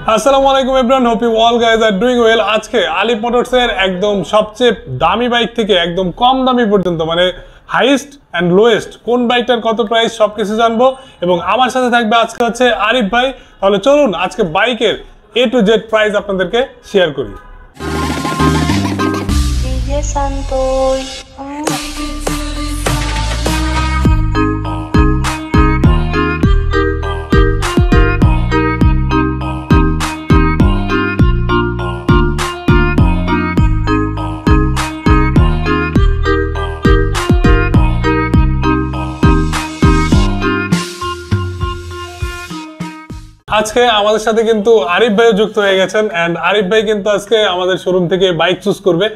আসসালামু আলাইকুম everyone, hope you all guys are doing well. আজকে আলিফ মোটরস এর একদম সবচেয়ে দামি বাইক থেকে একদম কম দামি পর্যন্ত মানে হাইয়েস্ট এন্ড লোয়েস্ট কোন বাইকটার কত প্রাইস সবকিছু জানবো এবং আমার সাথে থাকবে আজকে হচ্ছে আরিফ ভাই। তাহলে চলুন আজকে বাইকের A to Z প্রাইস আপনাদেরকে শেয়ার করি। আজকে আমাদের সাথে কিন্তু আরিফ ভাইও যুক্ত হয়ে গেছেন এন্ড আরিফ ভাই কিন্তু আজকে আমাদের শোরুম থেকে বাইক চুজ করবে।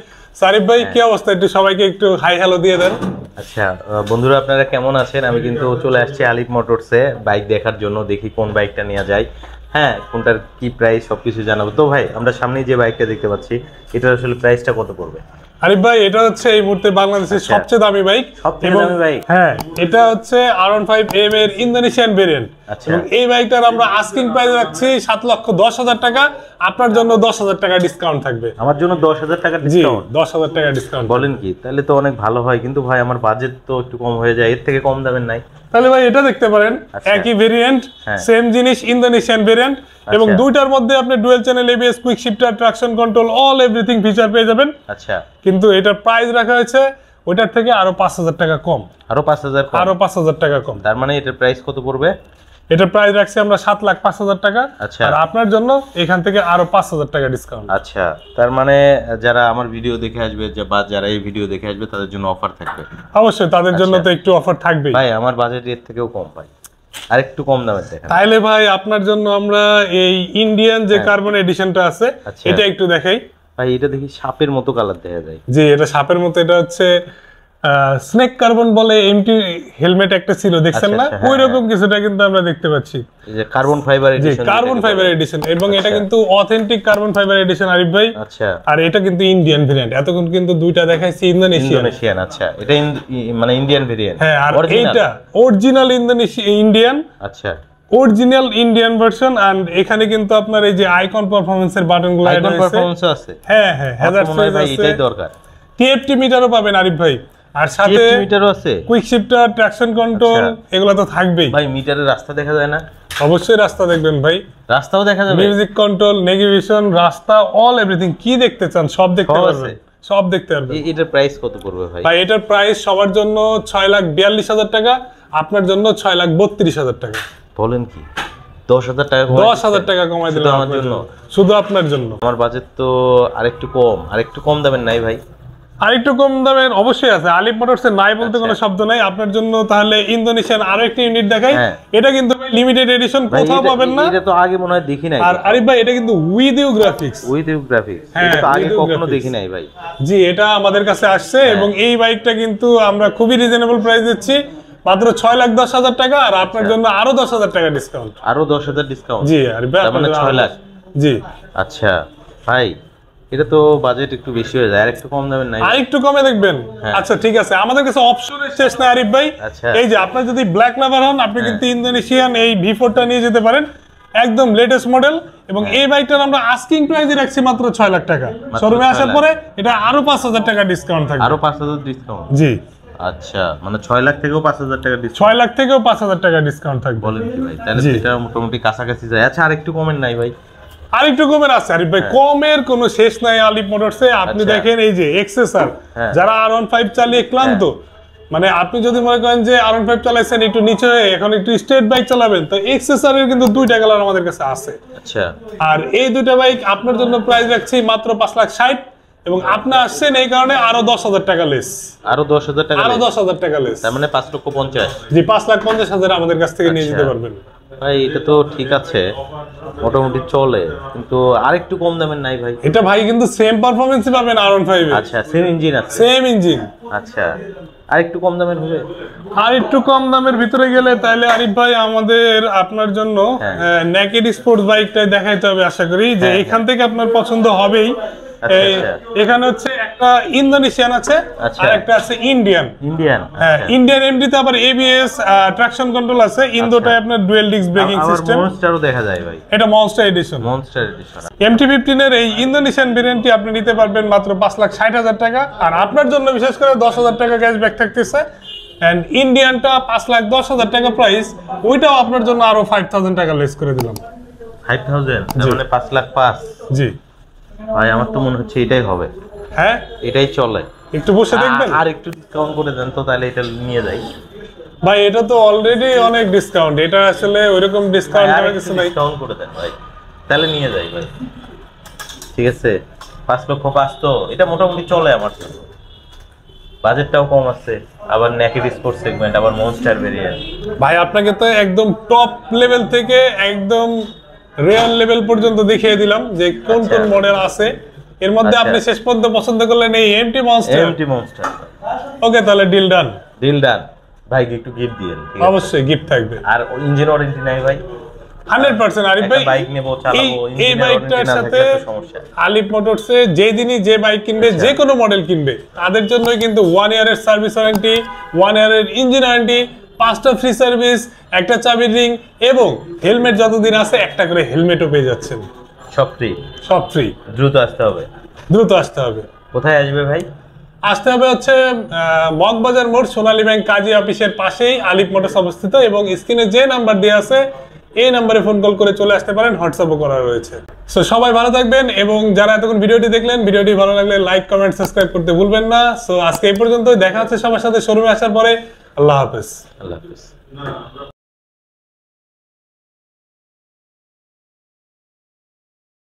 আরিফ ভাই কি অবস্থা, একটু সবাইকে একটু হাই হ্যালো দিয়ে দেন। আচ্ছা বন্ধুরা, আপনারা কেমন আছেন? আমি কিন্তু চলে আসছি আলিফ মোটরসে বাইক দেখার জন্য, দেখি কোন বাইকটা নেওয়া যায়, হ্যাঁ কোনটার কি প্রাইস সবকিছু জানাবো। তো ভাই আমরা সামনে যে বাইকটা দেখতে পাচ্ছি এটার আসলে প্রাইসটা কত পড়বে? আরিফ ভাই এটা হচ্ছে এই মুহূর্তে বাংলাদেশের সবচেয়ে দামি বাইক। হ্যাঁ, এটা হচ্ছে R15M এর ইন্দোনেশিয়ান ভেরিয়েন্ট। এবং এই বাইকটার আমরা আস্কিং প্রাইস রাখছি 7,10,000 টাকা। আপনার জন্য 10,000 টাকা ডিসকাউন্ট থাকবে। আমার জন্য 10,000 টাকা ডিসকাউন্ট? 10,000 টাকা ডিসকাউন্ট বলেন কি? তাহলে তো অনেক ভালো হয়, কিন্তু ভাই আমার বাজেট তো একটু কম হয়ে যায়, এর থেকে কম দামের নাই? তাহলে ভাই এটা দেখতে পারেন, একই ভেরিয়েন্ট সেম জিনিস, ইন্দোনেশিয়ান ভেরিয়েন্ট এবং দুইটার মধ্যে আপনি dual channel ABS, quick shifter, traction control, all everything feature পেয়ে যাবেন। আচ্ছা, কিন্তু এটার প্রাইস রাখা হয়েছে ওইটার থেকে আরো 5,000 টাকা কম। আরো 5,000 টাকা কম। তার মানে এটার প্রাইস কত পড়বে? এটার প্রাইস রাখছি আমরা 7,05,000 টাকা। আচ্ছা, আর আপনার জন্য এখান থেকে আরো 5,000 টাকা ডিসকাউন্ট। আচ্ছা, তার মানে যারা আমার ভিডিও দেখে আসবে বা যারা এই ভিডিও দেখে আসবে তাদের জন্য অফার থাকবে? অবশ্যই তাদের জন্য তো একটু অফার থাকবেই। ভাই আমার বাজেট এর থেকেও কম ভাই, আর একটু কম দামের দেখান। তাইলে ভাই আপনার জন্য আমরা এই ইন্ডিয়ান যে কার্বন এডিশনটা আছে এটা একটু দেখাই। ভাই এটা দেখি সাপের মতো কালার দেখা যায়। জি, এটা সাপের মতো। এটা হচ্ছে স্নেক কার্বন বলে, এমটি হেলমেট একটা ছিল দেখছেন না, ওই রকম কিছুটা কিন্তু আমরা দেখতে পাচ্ছি। এই যে কার্বন ফাইবার এডিশন। জি, কার্বন ফাইবার এডিশন এবং এটা কিন্তু authentic carbon fibre edition Arif ভাই। আচ্ছা, আর এটা কিন্তু ইন্ডিয়ান ভেরিয়েন্ট। এতক্ষণ কিন্তু দুইটা দেখাইছি ইন্দোনেশিয়ান। আচ্ছা, এটা মানে ইন্ডিয়ান ভেরিয়েন্ট। হ্যাঁ, আর এইটা অরিজিনাল ইন্ডিয়ান। আচ্ছা, অরিজিনাল ইন্ডিয়ান ভার্সন। এন্ড এখানে কিন্তু আপনার এই যে আইকন পারফরম্যান্সের বাটনগুলো আইকন পারফরম্যান্স আছে। হ্যাঁ হ্যাঁ, হ্যাজার্ড ফ্রি আছে, এটাই দরকার। TFT মিটারও পাবেন আরিফ ভাই, আর সাথে মিটারও আছে, কুইক শিফটার, ট্রাকশন কন্ট্রোল, এগুলো তো থাকবেই। ভাই মিটারে রাস্তা দেখা যায় না? অবশ্যই রাস্তা দেখবেন ভাই, রাস্তাও দেখা যাবে, মিউজিক কন্ট্রোল, নেভিগেশন, রাস্তা, অল এভরিথিং কি দেখতে চান সব দেখতে পারবেন, সব দেখতে পারবেন। এটার প্রাইস কত পড়বে ভাই? ভাই এটার প্রাইস সবার জন্য 6,42,000 টাকা, আপনার জন্য 6,32,000 টাকা। বলেন কি? 10,000 টাকা? 10,000 টাকা কমাই দিলাম আমার জন্য, শুধু আপনার জন্য। আমার বাজেট তো আরেকটু কম দামের নাই ভাই? আরেকটু কম দামের অবশ্যই আছে। আলিফ মোটরসের নাই বলতে কোনো শব্দ নাই। আপনার জন্য তাহলে ইন্দোনেশিয়ান আরো একটা ইউনিট দেখাই। এটা কিন্তু লিমিটেড এডিশন, কোথাও পাবেন না। এটা তো আগে মনে হয় দেখি নাই। আর আরিফ ভাই এটা কিন্তু উইথ ইউ গ্রাফিক্স। এটা তো আগে কখনো দেখি নাই ভাই। জি, এটা আমাদের কাছে আসছে এবং এই বাইকটা কিন্তু আমরা খুবই রিজনেবল প্রাইস দিচ্ছি, মাত্র 6,10,000 টাকা। আর আপনার জন্য আরো 10,000 টাকা ডিসকাউন্ট। আরো 10,000 ডিসকাউন্ট? জি আরিফ ভাই, মানে 6 লাখ। জি আচ্ছা ভাই, এটা তো বাজেট একটু বেশি হয়ে যায়, আর একটু কম দামের নাই? আরেকটু কমে দেখবেন? আচ্ছা ঠিক আছে, আমাদের কাছে অপশনের শেষ নাই আরিফ ভাই। এই যে আপনি যদি ব্ল্যাক লাভার হন, আপনি কিন্তু ইন্দোনেশিয়ান এই V4টা নিয়ে যেতে পারেন, একদম লেটেস্ট মডেল। এবং এই বাইকটার আমরা আস্কিং প্রাইসে রাখছি মাত্র 6 লাখ টাকা। শোরুমে আসার পরে এটা আরো 5,000 টাকা ডিসকাউন্ট থাকবে। আরো 5,000 ডিসকাউন্ট? জি। আচ্ছা, মানে 6 লাখ থেকেও 5,000 টাকা ডিসকাউন্ট? 6 লাখ থেকেও 5,000 টাকা ডিসকাউন্ট থাকবে। বলেন কি ভাই? তাহলে এটা মোটামুটি কাছাকাছি যায়। আচ্ছা, আর একটু কমের নাই ভাই? আরেকটু কমের আছে আরিফ ভাই, কমের কোনো শেষ নাই আলিফ মোটরসে। আপনি দেখেন এই যে এক্সেসার, যারা R15 চালিয়ে ক্লান্ত, মানে আপনি যদি মনে করেন যে R15 চালাইছেন একটু নিচে হয়ে এখন একটু স্ট্রেট বাইক চালাবেন, তো এক্সেসারের কিন্তু দুইটা কালার আমাদের কাছে আছে। আচ্ছা, আর এই দুইটা বাইক আপনার জন্য প্রাইস রাখছি মাত্র 5,60,000 এবং আপনি আসছেন এই কারণে আরো 10,000 টাকা লেস। আরো 10,000 টাকা? আরো 10,000 টাকা লেস, তার মানে 5,50,000। জি, 5,50,000 আমাদের কাছ থেকে নিয়ে যেতে পারবেন। ভাই এটা তো ঠিক আছে, মোটামুটি চলে, কিন্তু আরেকটু কম দামের নাই ভাই? এটা ভাই কিন্তু সেম পারফরম্যান্সই পাবেন R15 এ। আচ্ছা, সেম ইঞ্জিন আছে? Same engine. আচ্ছা, আরেকটু কম দামের হবে? আরেকটু কম দামের ভিতরে গেলে তাহলে আরিফ ভাই আমাদের আপনার জন্য নেকেড স্পোর্টস বাইকটাই দেখাইতে হবে। আশা করি যে এখান থেকে আপনার পছন্দ হবেই। এখানে হচ্ছে একটা ইন্দোনেশিয়ান আছে আর একটা আছে ইন্ডিয়ান। হ্যাঁ, ইন্ডিয়ান এমডিতে আবার এবিএস ট্রাকশন কন্ট্রোল আছে, ইন্দোটায় আপনার ডুয়াল ডিস্ক ব্রেকিং সিস্টেম। মনস্টারও দেখা যায় ভাই, এটা মনস্টার এডিশন। MT-15 এর এই ইন্দোনেশিয়ান ভেরিয়েন্টটি আপনি নিতে পারবেন মাত্র 5,60,000 টাকা, আর আপনার জন্য বিশেষ করে 10,000 টাকা ক্যাশব্যাক থাকতেছে। এন্ড ইন্ডিয়ানটা 5,10,000 টাকা প্রাইস, ওইটাও আপনার জন্য আরো 5,000 টাকা লেস করে দিলাম। 5,000 মানে 5,05,000। জি ভাই আমার তো মনে হচ্ছে এটাই হবে। হ্যাঁ এটাই চলে, একটু বসে দেখবেন। আর একটু ডিসকাউন্ট করে দেন তো, তাহলে এটা নিয়ে যাই। ভাই এটা তো অলরেডি অনেক ডিসকাউন্ট, এটা আসলে ওইরকম ডিসকাউন্ট করার কিছু নাই। ডিসকাউন্ট করে দেন ভাই, তাহলে নিয়ে যাই ভাই। ঠিক আছে, 5,05,000 তো এটা মোটামুটি চলে আমার জন্য, বাজেটটাও কম আছে, আবার নেকেড স্পোর্টস সেগমেন্ট, আবার মনস্টার ভেরিয়েন্ট। ভাই আপনাকে তো একদম টপ লেভেল থেকে একদম রিয়েল লেভেল পর্যন্ত দেখিয়ে দিলাম যে কোন কোন মডেল আছে। এর মধ্যে আপনি শেষ পর্যন্ত পছন্দ করলেন এই এমটি মনস্টার। ওকে, তাহলে ডিল ডান। ভাই একটু গিফট দিয়েন। অবশ্যই গিফট থাকবে। আর ইঞ্জিন ওয়ারেন্টি নাই ভাই? 100% আরিফ ভাই, বাইক নেব চালাবো, এই বাইকটার সাথে আলিফ মোটরসে যেদিনই যে বাইক কিনবে, যে কোনো মডেল কিনবে, তাদের জন্য কিন্তু 1 ইয়ারের সার্ভিস ওয়ারেন্টি, 1 ইয়ারের ইঞ্জিন ওয়ারেন্টি, 5টা ফ্রি সার্ভিস, একটা চাবির রিং এবং হেলমেট যতদিন আছে একটা করে হেলমেটও পেয়ে যাচ্ছেন। সব ফ্রি। দ্রুত আসতে হবে। কোথায় আসবে ভাই? আসতে হবে হচ্ছে মগবাজার মোড়, সোনালী ব্যাংক কাজী অফিসের পাশেই আলিফ মোটরস অবস্থিত, এবং স্ক্রিনে যে নাম্বার দেওয়া আছে এই নাম্বারে ফোন কল করে চলে আসতে পারেন, হোয়াটসঅ্যাপও করা রয়েছে। সো সবাই ভালো থাকবেন, এবং যারা এতক্ষণ ভিডিওটি দেখলেন, ভিডিওটি ভালো লাগলে লাইক, কমেন্ট, সাবস্ক্রাইব করতে ভুলবেন না। সো আজকে এই পর্যন্তই, দেখা হচ্ছে সবার সাথে শোরুমে আসার পরে। আল্লাহ হাফেজ।